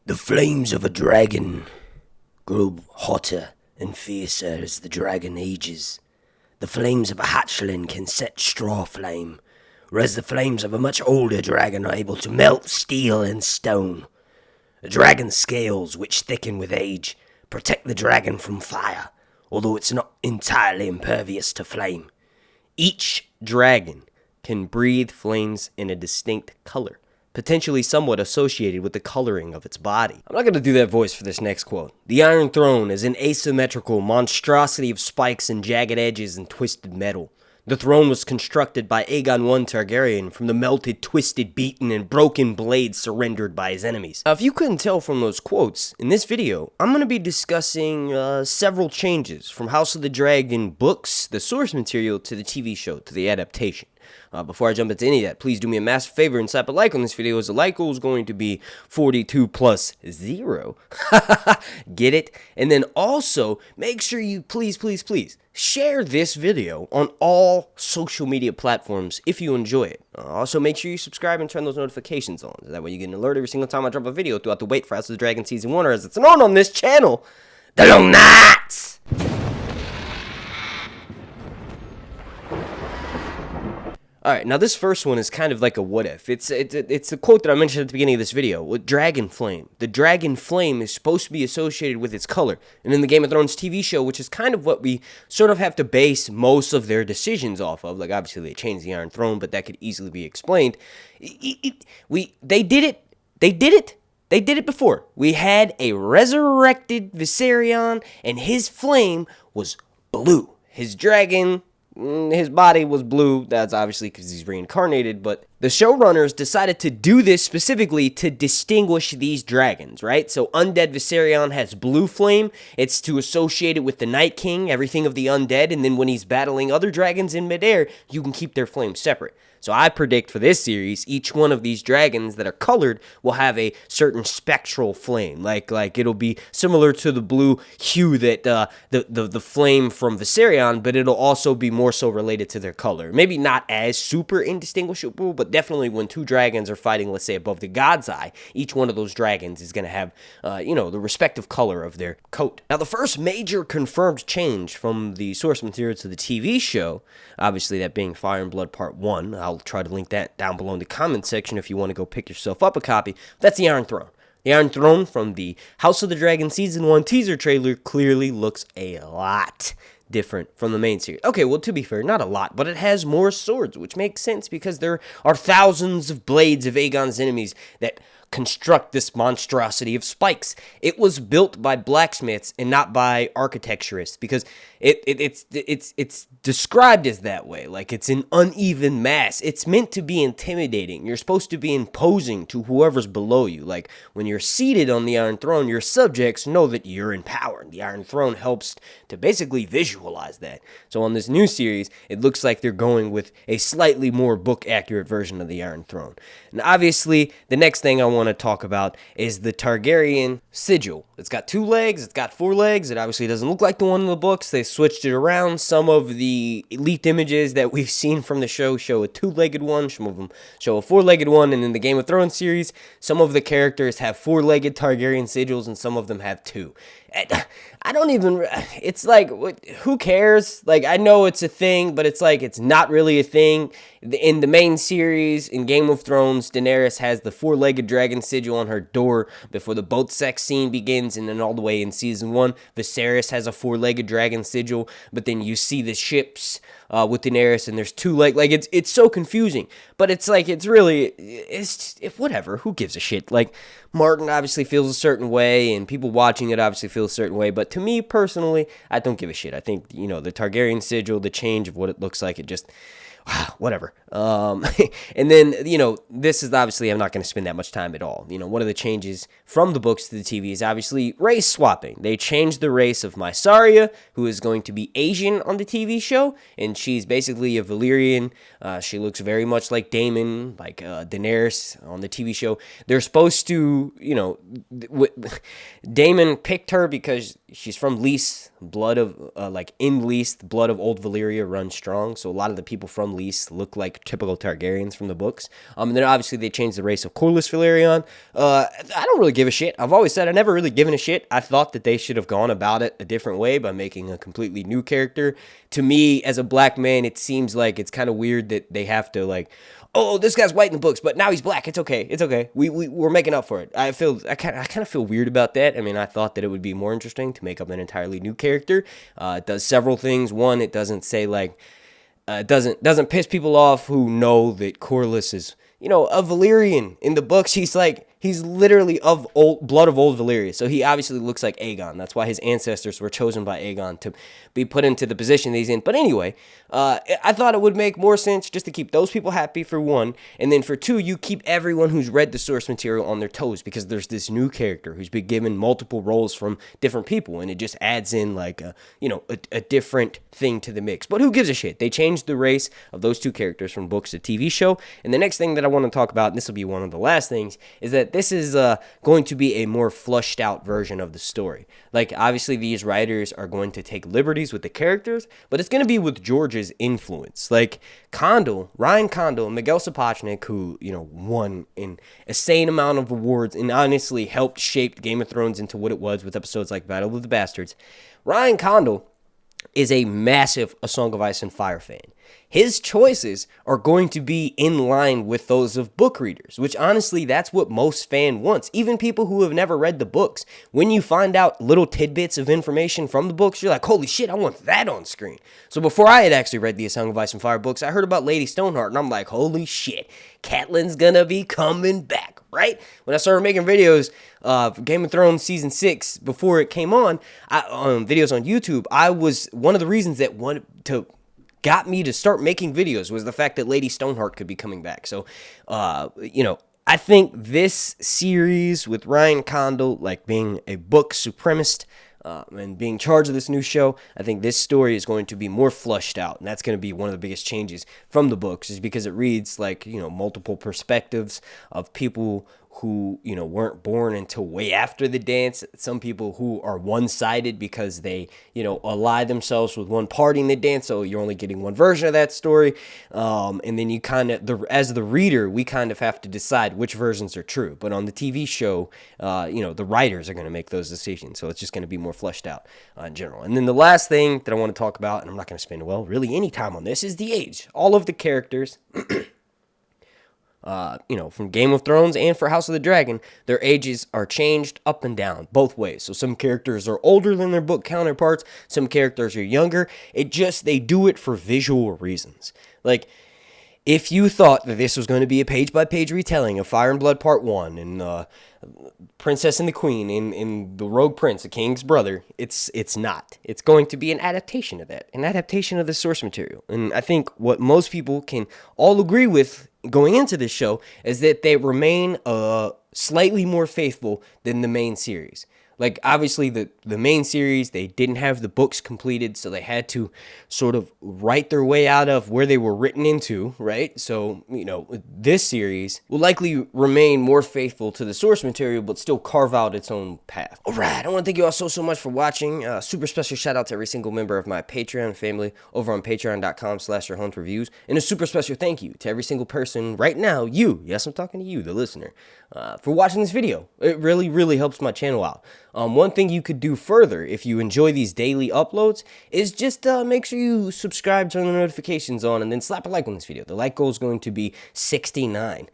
The flames of a dragon grow hotter and fiercer as the dragon ages. The flames of a hatchling can set straw flame, whereas the flames of a much older dragon are able to melt steel and stone. The dragon's scales, which thicken with age, protect the dragon from fire, although it's not entirely impervious to flame. Each dragon can breathe flames in a distinct color, potentially somewhat associated with the coloring of its body. I'm not going to do that voice for this next quote. The Iron Throne is an asymmetrical monstrosity of spikes and jagged edges and twisted metal. The throne was constructed by Aegon I Targaryen from the melted, twisted, beaten, and broken blades surrendered by his enemies. Now, if you couldn't tell from those quotes, in this video, I'm going to be discussing several changes from House of the Dragon books, the source material, to the TV show, to the adaptation. Before I jump into any of that, please do me a massive favor and slap a like on this video, as the like goal is going to be 42 plus 0. Get it? And then also, make sure you please share this video on all social media platforms if you enjoy it. Also, make sure you subscribe and turn those notifications on. That way you get an alert every single time I drop a video throughout the wait for House of the Dragon Season 1, or as it's known on this channel, the Long Nights! Alright, now this first one is kind of like a what if. It's a quote that I mentioned at the beginning of this video, with dragon flame. The dragon flame is supposed to be associated with its color. And in the Game of Thrones TV show, which is kind of what we sort of have to base most of their decisions off of, like obviously they changed the Iron Throne, but that could easily be explained. They did it before. We had a resurrected Viserion, and his flame was blue. His dragon, his body was blue. That's obviously because he's reincarnated, but the showrunners decided to do this specifically to distinguish these dragons, right? So Undead Viserion has blue flame. It's to associate it with the Night King, everything of the undead, and then when he's battling other dragons in midair, you can keep their flames separate. So I predict for this series, each one of these dragons that are colored will have a certain spectral flame. Like it'll be similar to the blue hue that the flame from Viserion, but it'll also be more so related to their color. Maybe not as super indistinguishable, but definitely when two dragons are fighting, let's say above the God's Eye, each one of those dragons is going to have, the respective color of their coat. Now, the first major confirmed change from the source material to the TV show, obviously that being Fire and Blood Part 1, I'll try to link that down below in the comment section if you want to go pick yourself up a copy. That's the Iron Throne. The Iron Throne from the House of the Dragon Season 1 teaser trailer clearly looks a lot different from the main series. Okay, well, to be fair, not a lot, but it has more swords, which makes sense because there are thousands of blades of Aegon's enemies that construct this monstrosity of spikes. It was built by blacksmiths and not by architecturists, because it's described as that way, like it's an uneven mass. It's meant to be intimidating. You're supposed to be imposing to whoever's below you. Like when you're seated on the Iron Throne, your subjects know that you're in power. The Iron Throne helps to basically visualize that. So on this new series, it looks like they're going with a slightly more book accurate version of the Iron Throne. And obviously, the next thing I want to talk about is the Targaryen Sigil. It's got 2 legs, it's got 4 legs. It obviously doesn't look like the one in the books. They switched it around. Some of the leaked images that we've seen from the show show a 2-legged one, some of them show a 4-legged one, and in the Game of Thrones series, some of the characters have 4-legged Targaryen sigils and some of them have 2. I don't even, it's like, who cares? Like, I know it's a thing, but it's like, it's not really a thing. In the main series, in Game of Thrones, Daenerys has the 4-legged dragon sigil on her door before the boat sex scene begins, and then all the way in Season 1, Viserys has a 4-legged dragon sigil, but then you see the ships with Daenerys, and there's 2 legs. Like, it's so confusing, but it's like, it's whatever, who gives a shit? Like, Martin obviously feels a certain way, and people watching it obviously feel a certain way, but to me, personally, I don't give a shit. I think, the Targaryen sigil, the change of what it looks like, it just, whatever. And then, this is obviously, I'm not going to spend that much time at all. One of the changes from the books to the TV is obviously race swapping. They changed the race of Mysaria, who is going to be Asian on the TV show, and she's basically a Valyrian. She looks very much like Daemon, like Daenerys on the TV show. They're supposed to, Daemon picked her because she's from Lys, blood of, in Lys, the blood of old Valyria runs strong, so a lot of the people from them least look like typical Targaryens from the books. And then obviously they changed the race of Corlys Velaryon. I don't really give a shit. I've always said I never really given a shit. I thought that they should have gone about it a different way by making a completely new character. To me, as a black man, it seems like it's kind of weird that they have to like, oh, this guy's white in the books, but now he's black. It's okay. It's okay. We're making up for it. I kind of feel weird about that. I mean, I thought that it would be more interesting to make up an entirely new character. It does several things. One, it doesn't say like, it doesn't piss people off who know that Corlys is, a Valyrian. In the books, he's literally of blood of old Valyria. So he obviously looks like Aegon. That's why his ancestors were chosen by Aegon to be put into the position that he's in. But anyway, I thought it would make more sense just to keep those people happy, for one. And then for two, you keep everyone who's read the source material on their toes, because there's this new character who's been given multiple roles from different people. And it just adds in like a different thing to the mix. But who gives a shit? They changed the race of those two characters from books to TV show. And the next thing that I want to talk about, and this will be one of the last things, is that this is going to be a more flushed out version of the story. Like, obviously these writers are going to take liberties with the characters, but it's going to be with George's influence. Like Ryan Condal, Miguel Sapochnik, who, won an insane amount of awards and honestly helped shape Game of Thrones into what it was with episodes like Battle of the Bastards. Ryan Condal is a massive A Song of Ice and Fire fan. His choices are going to be in line with those of book readers, which honestly, that's what most fan wants. Even people who have never read the books, when you find out little tidbits of information from the books, you're like, holy shit, I want that on screen. So before I had actually read the A Song of Ice and Fire books, I heard about Lady Stoneheart, and I'm like, holy shit, Catelyn's gonna be coming back, right? When I started making videos for Game of Thrones Season 6, before it came on, videos on YouTube, I was, one of the reasons that got me to start making videos was the fact that Lady Stoneheart could be coming back. So, I think this series with Ryan Condal, like being a book supremacist and being in charge of this new show, I think this story is going to be more flushed out. And that's going to be one of the biggest changes from the books, is because it reads like, multiple perspectives of people who, weren't born until way after the dance. Some people who are one-sided because they, ally themselves with one party in the dance, so you're only getting one version of that story. And then you kind of, as the reader, we kind of have to decide which versions are true. But on the TV show, the writers are going to make those decisions, so it's just going to be more fleshed out in general. And then the last thing that I want to talk about, and I'm not going to spend, really any time on this, is the age. All of the characters... from Game of Thrones and for House of the Dragon, their ages are changed up and down, both ways. So some characters are older than their book counterparts, some characters are younger. They do it for visual reasons. Like, if you thought that this was going to be a page-by-page retelling of Fire and Blood Part 1 and Princess and the Queen and the Rogue Prince, the King's brother, it's not. It's going to be an adaptation of that, an adaptation of the source material. And I think what most people can all agree with going into this show is that they remain slightly more faithful than the main series. Like, obviously, the main series, they didn't have the books completed, so they had to sort of write their way out of where they were written into, right? So, this series will likely remain more faithful to the source material, but still carve out its own path. All right, I want to thank you all so much for watching. Super special shout out to every single member of my Patreon family over on patreon.com/YourHuntReviews. And a super special thank you to every single person right now, you, yes, I'm talking to you, the listener, for watching this video. It really, really helps my channel out. One thing you could do further if you enjoy these daily uploads is just make sure you subscribe, turn the notifications on, and then slap a like on this video. The like goal is going to be 69.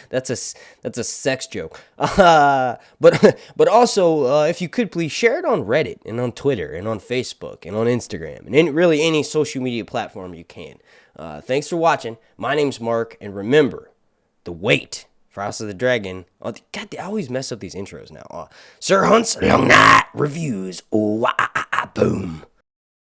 That's a sex joke. But also, if you could please share it on Reddit and on Twitter and on Facebook and on Instagram and really any social media platform you can. Thanks for watching. My name's Mark, and remember, the wait for House of the Dragon. Oh, God, I always mess up these intros now. Sir Hunt's Long Night Reviews. Oh, boom.